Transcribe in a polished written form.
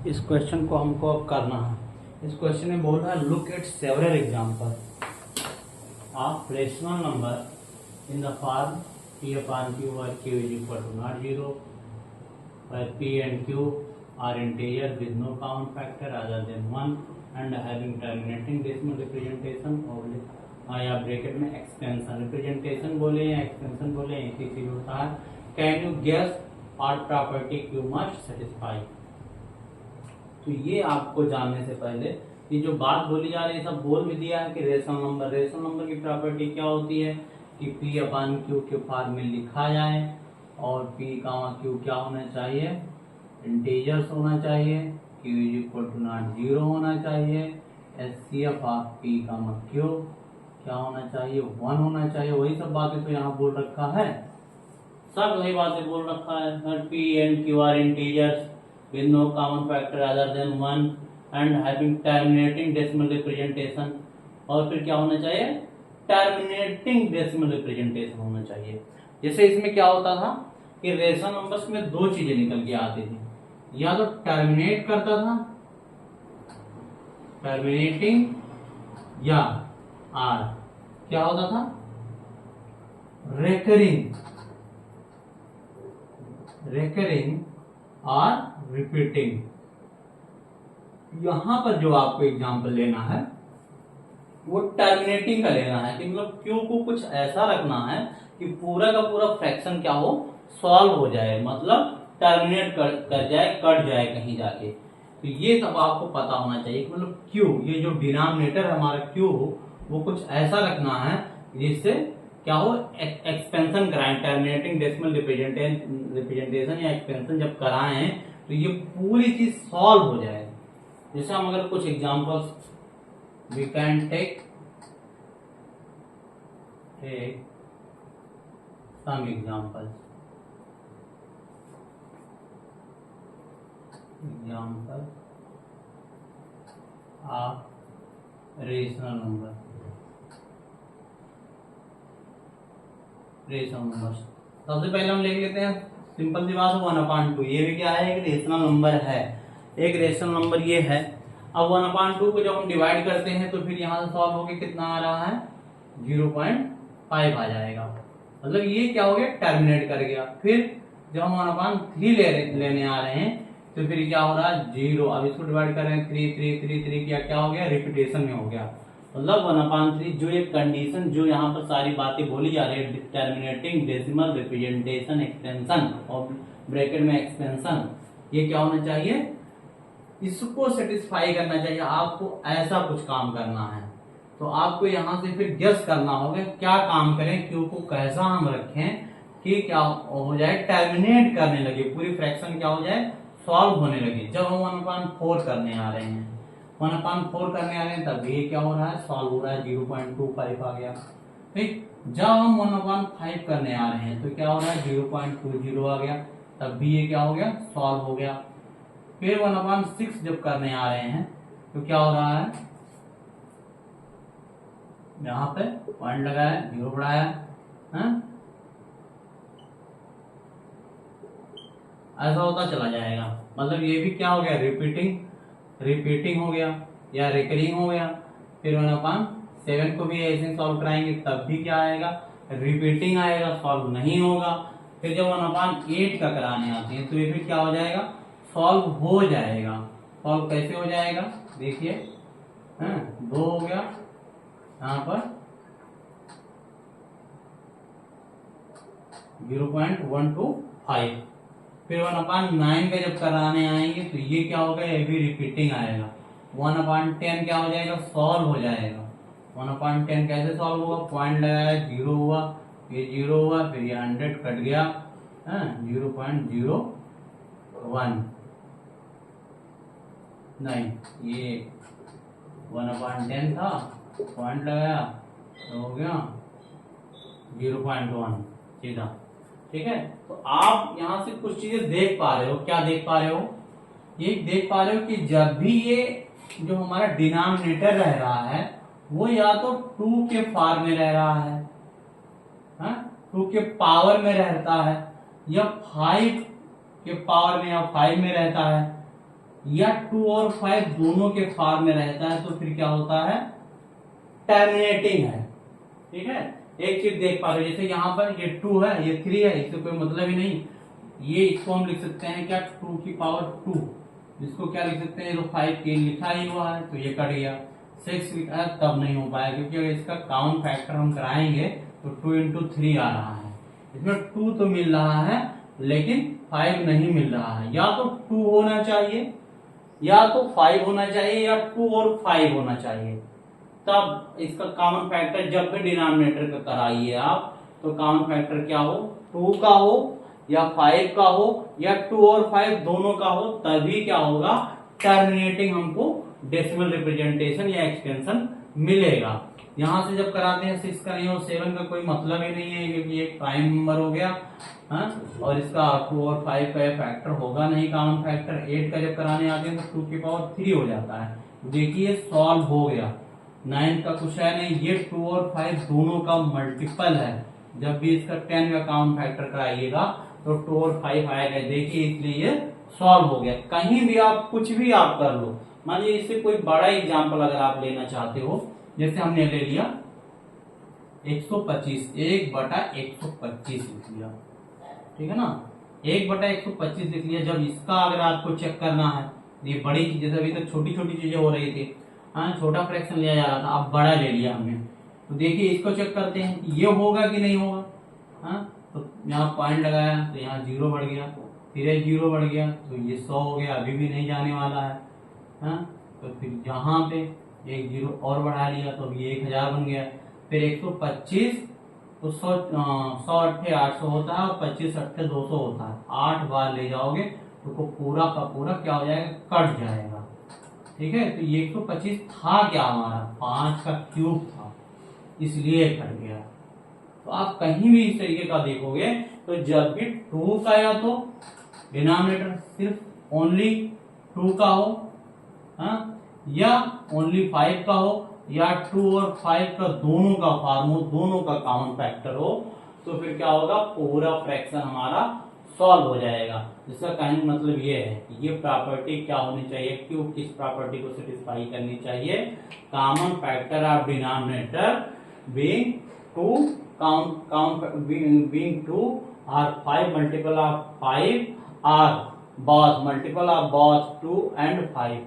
इस क्वेश्चन को हमको अब करना है। इस क्वेश्चन में बोल रहा है look at several example of rational number in the form p upon q where q is equal to not 0 where p and q are integer with no common factor other than 1 and having terminating decimal representation या bracket में expansion representation बोले या expansion बोले एक ही चीज होता है। Can you guess और प्रॉपर्टी क्यू मस्ट सेटिस्फाई। तो ये आपको जानने से पहले ये जो बात बोली जा रही है सब बोल भी दिया है कि रेशनल नंबर की प्रॉपर्टी क्या होती है कि p अपान क्यू के फॉर्म में लिखा जाए और p कामा क्यू क्या होना चाहिए, इंटीजर्स होना चाहिए, q is equal to not 0 होना चाहिए, HCF of p comma Q क्या होना चाहिए, 1 होना चाहिए। वही सब बातें तो यहाँ बोल रखा है, सब वही बातें बोल रखा है। p and q are integers with no common factor other than 1 and having terminating decimal representation। और फिर क्या होना चाहिए, टर्मिनेटिंग डेसिमल रिप्रेजेंटेशन होना चाहिए। जैसे इसमें क्या होता था कि रेशनल नंबर्स में दो चीजें निकल के आती थी, या तो टर्मिनेट करता था टर्मिनेटिंग, या आर क्या होता था रेकरिंग और रिपीटिंग। यहां पर जो आपको एग्जांपल लेना है वो टर्मिनेटिंग का लेना है कि मतलब क्यू को कुछ ऐसा रखना है कि पूरा का पूरा फ्रैक्शन क्या हो, सॉल्व हो जाए, मतलब टर्मिनेट कर जाए, कट जाए कहीं जाके। तो ये सब आपको पता होना चाहिए कि मतलब क्यू, ये जो डिनोमिनेटर हमारा क्यू वो कुछ ऐसा रखना है जिससे क्या हो, एक्सपेंशन कराएं, टर्मिनेटिंग डेसिमल रिप्रेजेंटेशन या एक्सपेंशन जब कराएं तो ये पूरी चीज सॉल्व हो जाए। जैसे हम अगर कुछ examples we can take some example of rational numbers। सबसे पहले हम लिख लेते हैं सिंपल सी बात, 1/2। ये भी क्या है, एक रेशनल नंबर है, एक रेशनल नंबर ये है। अब 1/2 को जब हम डिवाइड करते हैं तो फिर यहाँ से सॉल्व होके कितना आ रहा है, 0.5 आ जाएगा। मतलब ये क्या हो गया, टर्मिनेट कर गया। फिर जब हम 1/3 लेने आ रहे हैं तो फिर क्या हो रहा है, 0। अब इसको डिवाइड कर रहे हैं 3 क्या हो गया, रिपीटेशन में हो गया। मतलब 1/3 जो एक कंडीशन, जो यहाँ पर सारी बातें बोली जा रही है, टर्मिनेटिंग डेसिमल रिप्रेजेंटेशन एक्सटेंशन और ब्रैकेट में एक्सपेंशन, ये क्या होना चाहिए, इसको सेटिस्फाई करना चाहिए। आपको ऐसा कुछ काम करना है तो आपको यहाँ से फिर गेस करना होगा क्या काम करें, क्यू को कैसा हम रखें कि क्या हो जाए, टर्मिनेट करने लगे, पूरी फ्रैक्शन क्या हो जाए, सॉल्व होने लगे। जब हम 1/4 करने आ रहे हैं, 1/4 करने आ रहे हैं तब ये क्या हो रहा है, सॉल्व हो रहा है, 0.25 आ गया। ठीक, जब हम 1/5 करने आ रहे हैं तो क्या हो रहा है, 0.20 आ गया, तब भी ये क्या हो गया, सॉल्व हो गया। फिर 1/6 जब करने आ रहे हैं तो क्या हो रहा है, यहां पे पॉइंट लगाया, 0 बढ़ाया, ऐसा होता चला जाएगा। मतलब ये भी क्या हो गया, रिपीटिंग हो गया या रिकरिंग हो गया। फिर 1/7 को भी ऐसे सॉल्व कराएंगे तब भी क्या आएगा, रिपीटिंग आएगा, सॉल्व नहीं होगा। फिर जब 1/8 का कराने आते हैं तो ये भी क्या हो जाएगा, सॉल्व हो जाएगा। सॉल्व कैसे हो जाएगा, देखिए, 2 हो गया, यहाँ पर 0.125। फिर 1/9 का जब कराने आएंगे तो ये क्या होगा, ये भी रिपीटिंग आएगा। 1/10 क्या हो जाएगा, सॉल्व हो जाएगा। 1/10 कैसे सॉल्व होगा, पॉइंट लगाया, 0 हुआ, ये 0 हुआ, फिर ये 100 कट गया, 0.01 नहीं, ये 1/10 था, पॉइंट लगाया तो हो गया 0.1 सीधा। ठीक है, तो आप यहां से कुछ चीजें देख पा रहे हो, क्या देख पा रहे हो, ये देख पा रहे हो कि जब भी ये जो हमारा डिनोमिनेटर रह रहा है वो या तो 2 के फॉर्म में रह रहा है, 2 के पावर में रहता है, या 5 के पावर में या 5 में रहता है, या 2 और 5 दोनों के फॉर्म में रहता है तो फिर क्या होता है, टर्मिनेटिंग है। ठीक है, एक चीज देख पा रहे हो, जैसे यहाँ पर ये 2 है, ये 3 है, इससे कोई मतलब ही नहीं। ये इसको हम लिख सकते हैं क्या, 2 की पावर 2, जिसको क्या लिख सकते हैं, 5 के लिखा ही हुआ है तो ये कट गया। 6 लिखा है तब नहीं हो पाया, क्योंकि अगर इसका काउंट फैक्टर हम कराएंगे तो 2 इंटू 3 आ रहा है। इसमें 2 तो मिल रहा है लेकिन 5 नहीं मिल रहा है। या तो 2 होना चाहिए, या तो 5 होना चाहिए, या 2 और 5 होना चाहिए। तब इसका कॉमन फैक्टर जब भी डिनोमिनेटर का कराइए आप, तो कॉमन फैक्टर क्या हो, 2 का हो या 5 का हो या 2 और 5 दोनों का हो, तभी क्या होगा, टर्मिनेटिंग हमको डेसिमल रिप्रेजेंटेशन या एक्सटेंशन मिलेगा। यहां से जब कराते हैं 6 का नहीं और 7 का कोई मतलब ही नहीं है, क्योंकि एक प्राइम नंबर हो गया। और इसका 2 और 5 का फैक्टर होगा नहीं कॉमन फैक्टर। 8 का जब कराने आते हैं तो 2 की पावर 3 हो जाता है। देखिए सॉल्व हो गया। 9 का कुछ है नहीं, ये 2 और 5 दोनों का मल्टीपल है। जब भी इसका 10 का काउंट फैक्टर कराइएगा तो 2 और 5 आएगा। देखिए इसलिए ये सॉल्व हो गया। कहीं भी आप कुछ भी आप कर लो, मान लीजिए इससे कोई बड़ा एग्जाम्पल अगर आप लेना चाहते हो, जैसे हमने ले लिया 125, 1/125 लिख लिया, ठीक है ना, 1/125 लिख लिया। जब इसका अगर आपको चेक करना है, ये बड़ी चीज, जैसे अभी तक छोटी छोटी चीजें हो रही थी, छोटा फ्रैक्शन लिया जा रहा था, अब बड़ा ले लिया हमने, तो देखिए इसको चेक करते हैं ये होगा कि नहीं होगा। तो यहाँ पॉइंट लगाया तो यहाँ 0 बढ़ गया, फिर 0 बढ़ गया तो ये 100 हो गया, अभी भी नहीं जाने वाला है। तो फिर यहाँ पे एक 0 और बढ़ा लिया तो अभी 1000 बन गया। फिर 125 तो 100 अट्ठे 800 होता है और 25 अट्ठे 200 होता है। 8 बार ले जाओगे तो पूरा का पूरा क्या हो जाएगा, कट जाएगा। ठीक है, तो ये 125 था क्या हमारा, 5 का क्यूब था, इसलिए कट गया। तो आप कहीं भी इस तरीके का देखोगे तो जब भी 2 का या तो डिनोमिनेटर सिर्फ ओनली 2 का हो, या ओनली 5 का हो, या 2 और 5 का दोनों का फॉर्म हो, दोनों का कॉमन फैक्टर हो, तो फिर क्या होगा, पूरा फ्रैक्शन हमारा सॉल्व हो जाएगा। जिसका कहने का मतलब ये है कि ये प्रॉपर्टी क्या होनी चाहिए, क्यूब किस प्रॉपर्टी को सेटिस्फाई करनी चाहिए, common factor of denominator being 2 being 2 or 5 multiple of 5 or both multiple of both 2 and 5।